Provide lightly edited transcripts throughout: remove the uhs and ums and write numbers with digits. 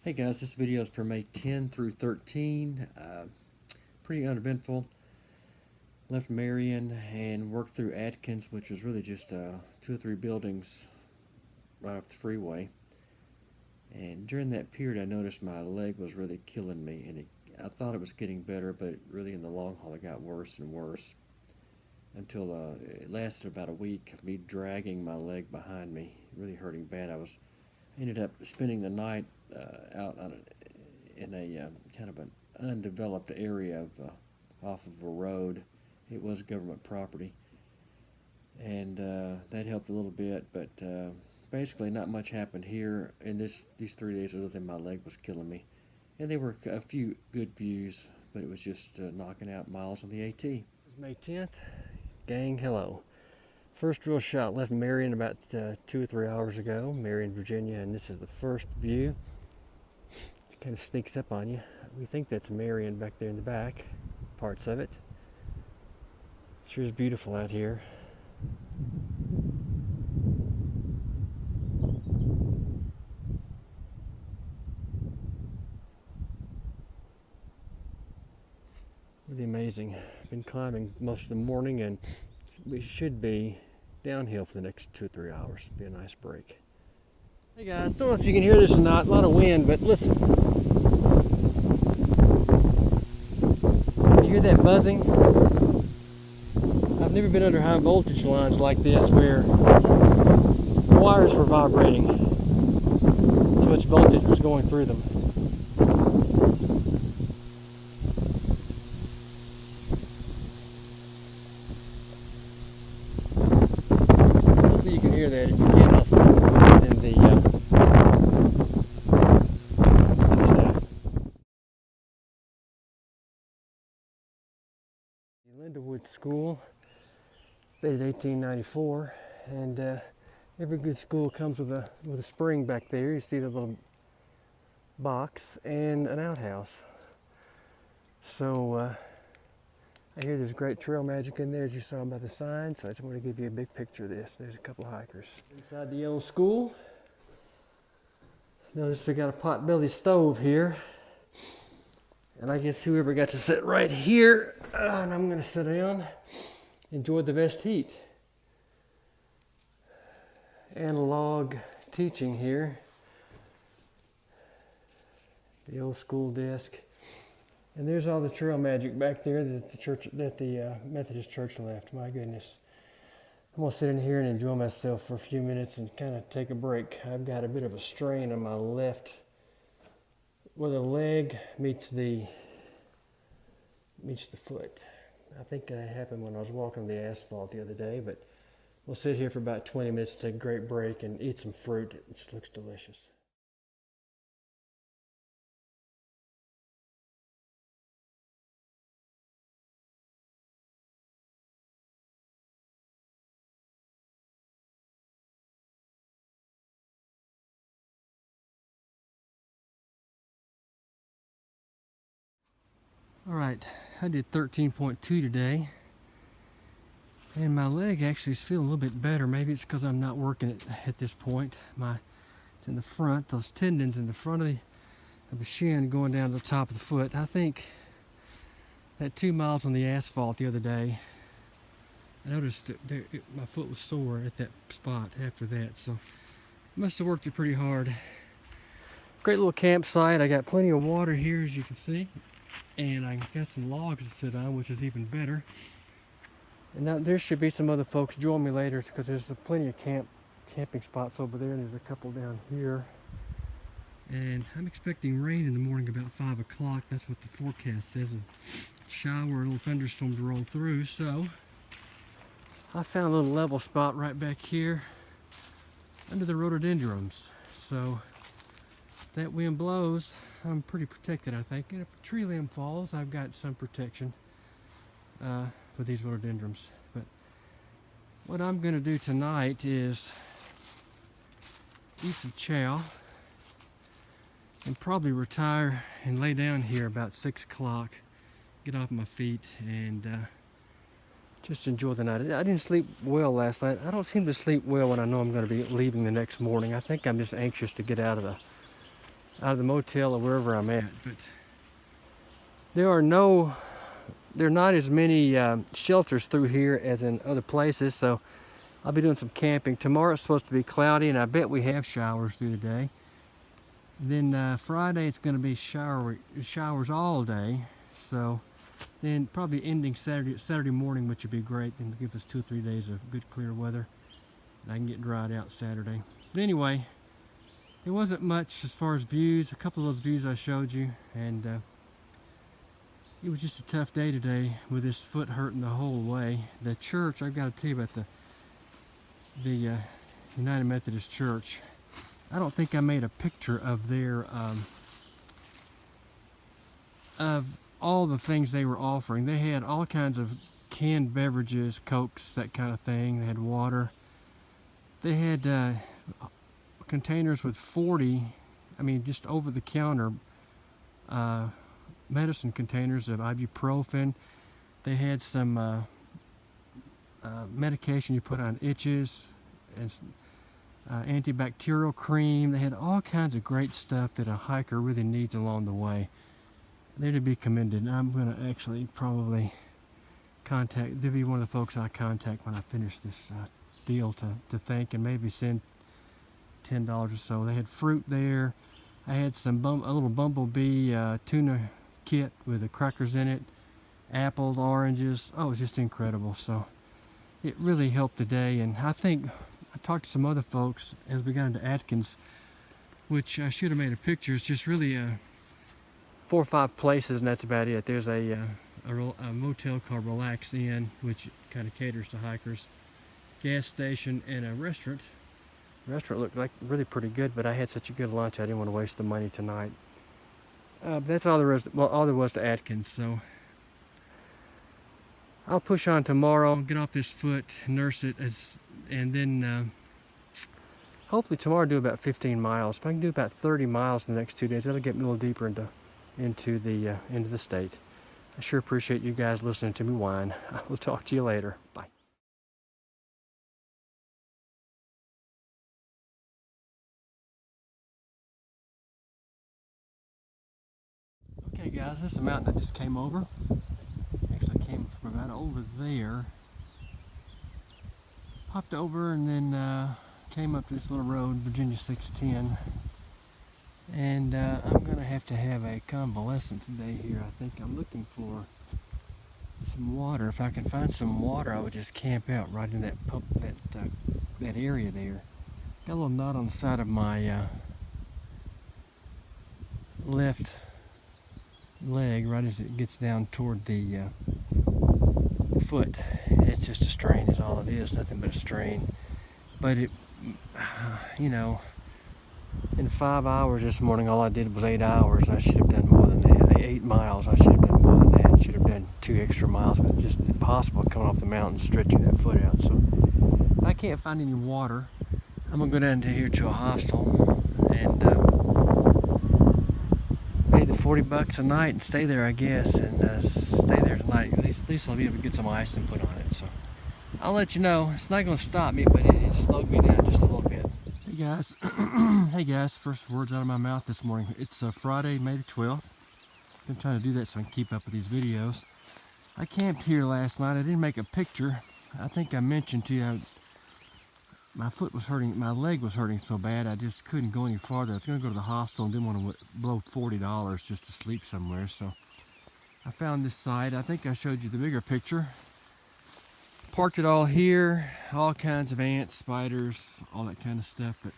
Hey guys, this video is for May 10 through 13. Pretty uneventful. Left Marion and worked through Atkins, which was really just 2 or 3 buildings right off the freeway. And during that period, I noticed my leg was really killing me, and I thought it was getting better, but really in the long haul, it got worse and worse until it lasted about a week of me dragging my leg behind me, really hurting bad. I ended up spending the night out in a kind of an undeveloped area off of a road. It was government property, and that helped a little bit. But basically, not much happened here in these 3 days, other than my leg was killing me. And there were a few good views, but it was just knocking out miles on the AT. It's May 10th, gang. Hello. First real shot left Marion about 2 or 3 hours ago, Marion, Virginia, and this is the first view. It kind of sneaks up on you. We think that's Marion back there in the back, parts of it. Sure is beautiful out here. Really amazing. I've been climbing most of the morning, and we should be downhill for the next 2 or 3 hours. Be a nice break. Hey guys, don't know if you can hear this or not. A lot of wind, but listen. You hear that buzzing? I've never been under high voltage lines like this where the wires were vibrating. So much voltage was going through them. Hopefully you can hear that. If you can't, I'll put it in the Lindenwood School, dated 1894, and every good school comes with a spring back there. You see the little box and an outhouse. So I hear there's great trail magic in there, as you saw by the sign. So I just want to give you a big picture of this. There's a couple of hikers inside the old school. Notice we got a pot-belly stove here. And I guess whoever got to sit right here, and I'm going to sit down, enjoy the best heat. Analog teaching here. The old school desk. And there's all the trail magic back there that the Methodist church left. My goodness. I'm going to sit in here and enjoy myself for a few minutes and kind of take a break. I've got a bit of a strain on my left, where the leg meets the foot. I think that happened when I was walking the asphalt the other day, but we'll sit here for about 20 minutes, take a great break, and eat some fruit. It just looks delicious. All right, I did 13.2 today, and my leg actually is feeling a little bit better. Maybe it's because I'm not working it at this point. It's in the front, those tendons in the front of the shin going down to the top of the foot. I think that 2 miles on the asphalt the other day, I noticed that my foot was sore at that spot after that, so I must have worked it pretty hard. Great little campsite. I got plenty of water here, as you can see. And I got some logs to sit on, which is even better. And now there should be some other folks join me later, because there's plenty of camping spots over there, and there's a couple down here. And I'm expecting rain in the morning about 5 o'clock. That's what the forecast says. A shower, a little thunderstorm to roll through. So I found a little level spot right back here under the rhododendrons. So if that wind blows, I'm pretty protected, I think. And if a tree limb falls, I've got some protection with these rhododendrons. But what I'm going to do tonight is eat some chow and probably retire and lay down here about 6 o'clock, get off my feet, and just enjoy the night. I didn't sleep well last night. I don't seem to sleep well when I know I'm going to be leaving the next morning. I think I'm just anxious to get out of out of the motel or wherever I'm at. But there are not as many shelters through here as in other places, so I'll be doing some camping. Tomorrow it's supposed to be cloudy, and I bet we have showers through the day. Then Friday it's going to be showers all day, so then probably ending Saturday morning, which would be great. Then give us 2 or 3 days of good clear weather, and I can get dried out Saturday. But anyway, there wasn't much as far as views. A couple of those views I showed you, and it was just a tough day today with this foot hurting the whole way. The church, I've got to tell you about the United Methodist Church. I don't think I made a picture of their of all the things they were offering. They had all kinds of canned beverages, Cokes, that kind of thing. They had water. They had containers with 40, I mean, just over-the-counter medicine containers of ibuprofen. They had some medication you put on itches, and antibacterial cream. They had all kinds of great stuff that a hiker really needs along the way. They're to be commended. I'm going to actually probably contact, they'll be one of the folks I contact when I finish this deal to thank, and maybe send $10 or so. They had fruit there. I had some a little bumblebee tuna kit with the crackers in it, apples, oranges. Oh, it was just incredible. So it really helped the day. And I think I talked to some other folks as we got into Atkins, which I should have made a picture. It's just really 4 or 5 places, and that's about it. There's a motel called Relax Inn, which kind of caters to hikers, gas station, and a restaurant. The restaurant looked like really pretty good, but I had such a good lunch I didn't want to waste the money tonight. That's all there was to Atkins. So I'll push on tomorrow, get off this foot, nurse it, and then hopefully tomorrow do about 15 miles. If I can do about 30 miles in the next 2 days, that'll get me a little deeper into the state. I sure appreciate you guys listening to me whine. I will talk to you later. Bye. Okay guys, this is a mountain I just came over. Actually, I came from about over there, popped over, and then came up this little road, Virginia 610. And I'm going to have a convalescence day here. I think I'm looking for some water. If I can find some water, I would just camp out right in that area there. Got a little knot on the side of my left leg right as it gets down toward the foot. It's just a strain is all it is, nothing but a strain. But it, you know, in 5 hours this morning, all I did was 8 hours. I should have done more than that. 8 miles, I should have done more than that. Should have done 2 extra miles, but it's just impossible coming off the mountain, stretching that foot out. So I can't find any water. I'm gonna go down to here to a hostel and pay the $40 a night and stay there, I guess, and stay there tonight. At least I'll be able to get some ice and put on it. So I'll let you know. It's not gonna stop me, but it slowed me down just a little bit. Hey guys, hey guys, first words out of my mouth this morning. It's Friday, May the 12th. I'm trying to do that so I can keep up with these videos. I camped here last night. I didn't make a picture. I think I mentioned to you, my foot was hurting, my leg was hurting so bad I just couldn't go any farther. I was going to go to the hostel and didn't want to blow $40 just to sleep somewhere. So I found this site. I think I showed you the bigger picture. Parked it all here, all kinds of ants, spiders, all that kind of stuff, but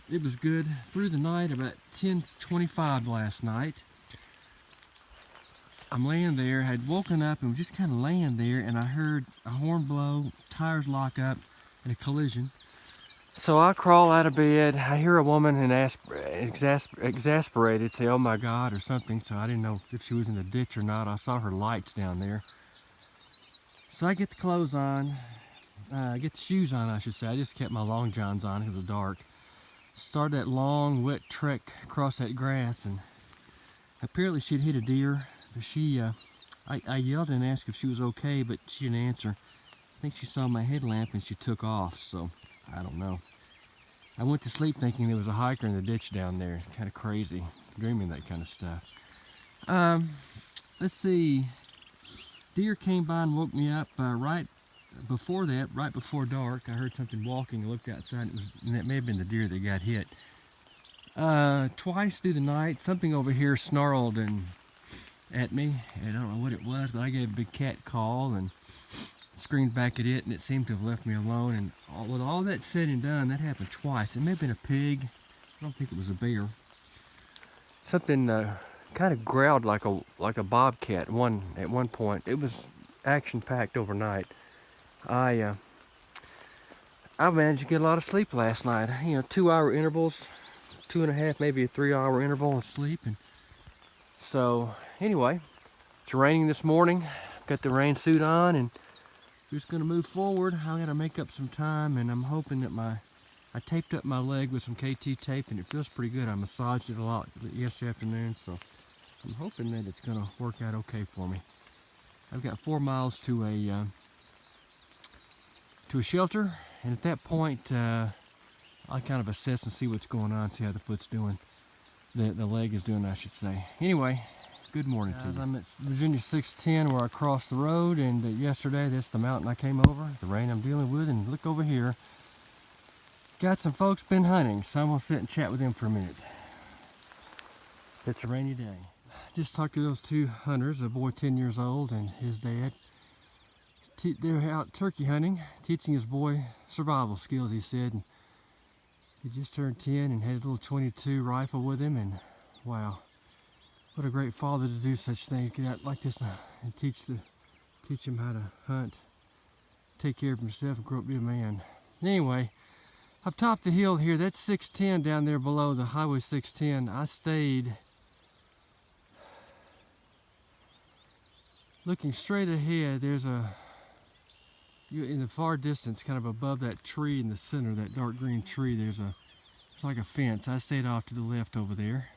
it was good. Through the night, about 10:25 last night, I'm laying there, had woken up and was just kind of laying there, and I heard a horn blow, tires lock up, and a collision. So I crawl out of bed. I hear a woman and exasperated say, "Oh my God," or something. So I didn't know if she was in the ditch or not. I saw her lights down there. So I get the clothes on, get the shoes on, I should say. I just kept my long johns on, it was dark. Started that long, wet trek across that grass, and apparently she'd hit a deer. But I yelled and asked if she was okay, but she didn't answer. I think she saw my headlamp and she took off, so I don't know. I went to sleep thinking there was a hiker in the ditch down there. Kind of crazy, dreaming that kind of stuff. Let's see. Deer came by and woke me up right before that, right before dark. I heard something walking. I looked outside, and it may have been the deer that got hit. Twice through the night, something over here snarled at me. And I don't know what it was, but I gave a big cat call and screamed back at it, and it seemed to have left me alone. And with all that said and done, that happened twice. It may have been a pig. I don't think it was a bear. Something kind of growled like a bobcat at one point. It was action-packed overnight. I managed to get a lot of sleep last night. 2-hour intervals, 2.5, maybe a 3-hour interval of sleep. And so anyway, it's raining this morning. Got the rain suit on, and just gonna move forward. I gotta make up some time, and I'm hoping that I taped up my leg with some KT tape, and it feels pretty good. I massaged it a lot yesterday afternoon, so I'm hoping that it's gonna work out okay for me. I've got 4 miles to a shelter, and at that point I'll kind of assess and see what's going on, see how the foot's doing, the leg is doing, I should say. Anyway, good morning to you. I'm at Virginia 610 where I crossed the road, and yesterday that's the mountain I came over, the rain I'm dealing with. And look over here, got some folks been hunting, so I'm gonna sit and chat with them for a minute. It's a rainy day. Just talked to those 2 hunters, a boy 10 years old and his dad. They're out turkey hunting, teaching his boy survival skills, he said. And he just turned 10 and had a little .22 rifle with him, and wow, what a great father to do such things. Get out like this and teach him how to hunt, take care of himself, and grow up to be a man. Anyway, up top the hill here, that's 610 down there below the Highway 610. I stayed looking straight ahead. There's in the far distance, kind of above that tree in the center, that dark green tree, it's like a fence. I stayed off to the left over there.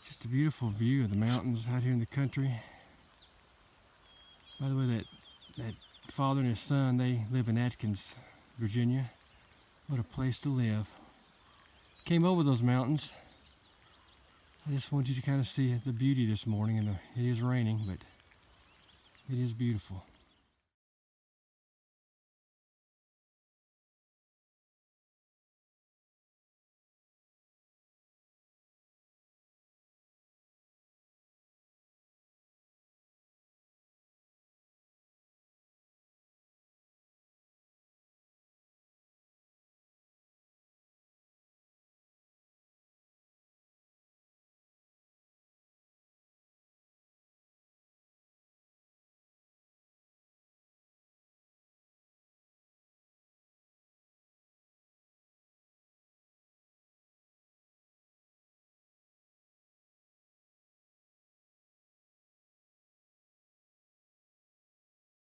Just a beautiful view of the mountains out here in the country. By the way, that father and his son, they live in Atkins, Virginia. What a place to live. Came over those mountains. I just wanted you to kind of see the beauty this morning, and it is raining, but it is beautiful.